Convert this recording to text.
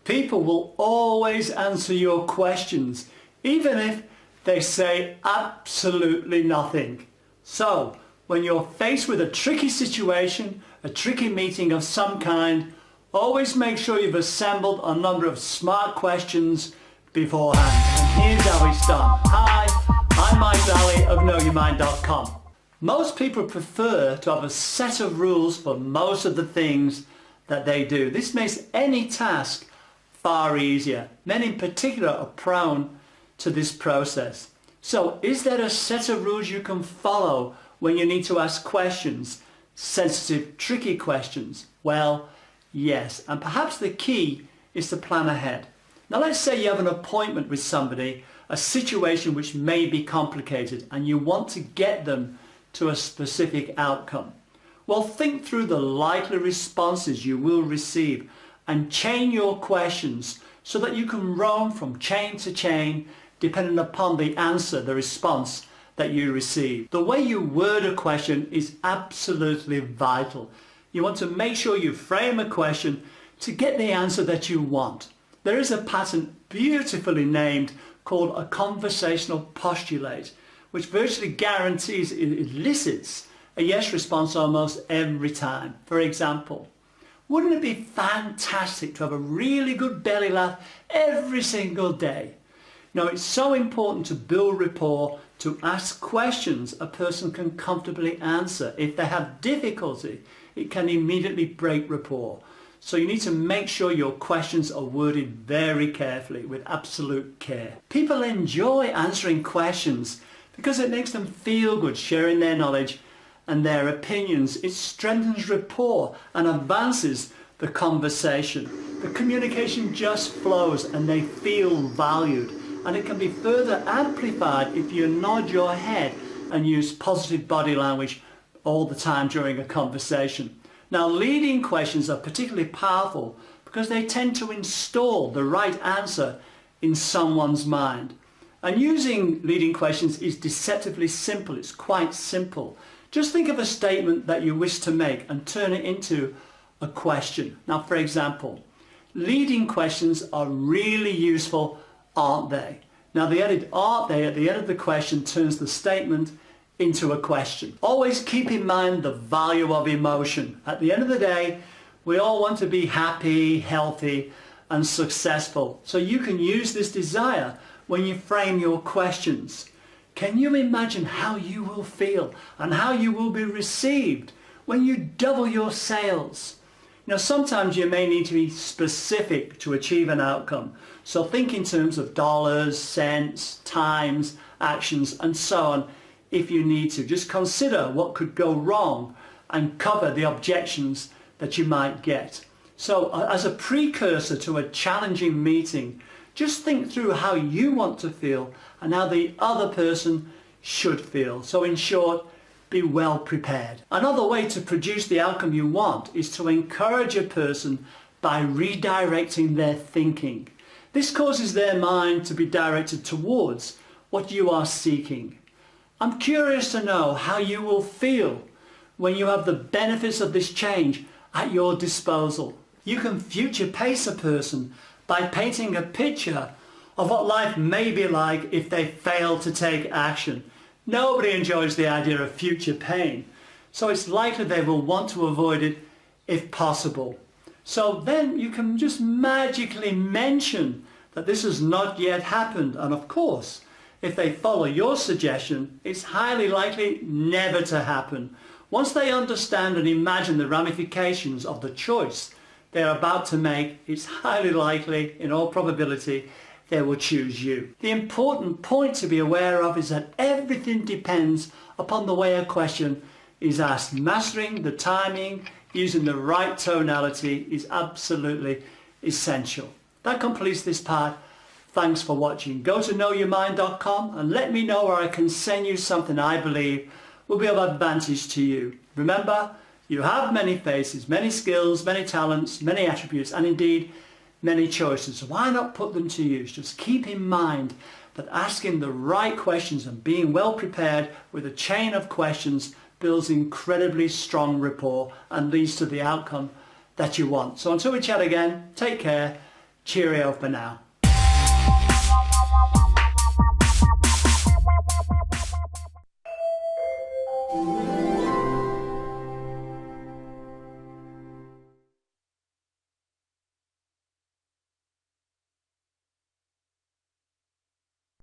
People will always answer your questions, even if they say absolutely nothing. So, when you're faced with a tricky situation, a tricky meeting of some kind, always make sure you've assembled a number of smart questions beforehand. And here's how it's done. Hi, I'm Mike Daly of KnowYourMind.com. Most people prefer to have a set of rules for most of the things that they do. This makes any task far easier. Men in particular are prone to this process. So is there a set of rules you can follow when you need to ask questions, sensitive, tricky questions? Well, yes, and perhaps the key is to plan ahead. Now let's say you have an appointment with somebody, a situation which may be complicated, and you want to get them to a specific outcome. Well, think through the likely responses you will receive and chain your questions so that you can roam from chain to chain depending upon the answer, the response that you receive. The way you word a question is absolutely vital. You want to make sure you frame a question to get the answer that you want. There is a pattern beautifully named called a conversational postulate, which virtually guarantees it elicits a yes response almost every time. For example, wouldn't it be fantastic to have a really good belly laugh every single day? Now, it's so important to build rapport, to ask questions a person can comfortably answer. If they have difficulty, it can immediately break rapport. So you need to make sure your questions are worded very carefully with absolute care. People enjoy answering questions because it makes them feel good sharing their knowledge and their opinions. It strengthens rapport and advances the conversation. The communication just flows and they feel valued. And it can be further amplified if you nod your head and use positive body language all the time during a conversation. Now, leading questions are particularly powerful because they tend to install the right answer in someone's mind. And using leading questions is deceptively simple. It's quite simple. Just think of a statement that you wish to make and turn it into a question. Now, for example, leading questions are really useful, aren't they? Now, the added aren't they at the end of the question turns the statement into a question. Always keep in mind the value of emotion. At the end of the day, we all want to be happy, healthy, and successful. So you can use this desire when you frame your questions. Can you imagine how you will feel and how you will be received when you double your sales? Now, sometimes you may need to be specific to achieve an outcome. So think in terms of dollars, cents, times, actions, and so on if you need to. Just consider what could go wrong and cover the objections that you might get. So as a precursor to a challenging meeting, just think through how you want to feel and how the other person should feel. So in short, be well prepared. Another way to produce the outcome you want is to encourage a person by redirecting their thinking. This causes their mind to be directed towards what you are seeking. I'm curious to know how you will feel when you have the benefits of this change at your disposal. You can future pace a person by painting a picture of what life may be like if they fail to take action. Nobody enjoys the idea of future pain, so it's likely they will want to avoid it if possible. So then you can just magically mention that this has not yet happened, and of course, if they follow your suggestion, it's highly likely never to happen. Once they understand and imagine the ramifications of the choice they're about to make, it's highly likely, in all probability, they will choose you. The important point to be aware of is that everything depends upon the way a question is asked. Mastering the timing, using the right tonality is absolutely essential. That completes this part. Thanks for watching. Go to KnowYourMind.com and let me know where I can send you something I believe will be of advantage to you. Remember, you have many faces, many skills, many talents, many attributes, and indeed many choices. Why not put them to use? Just keep in mind that asking the right questions and being well prepared with a chain of questions builds incredibly strong rapport and leads to the outcome that you want. So until we chat again, take care. Cheerio for now.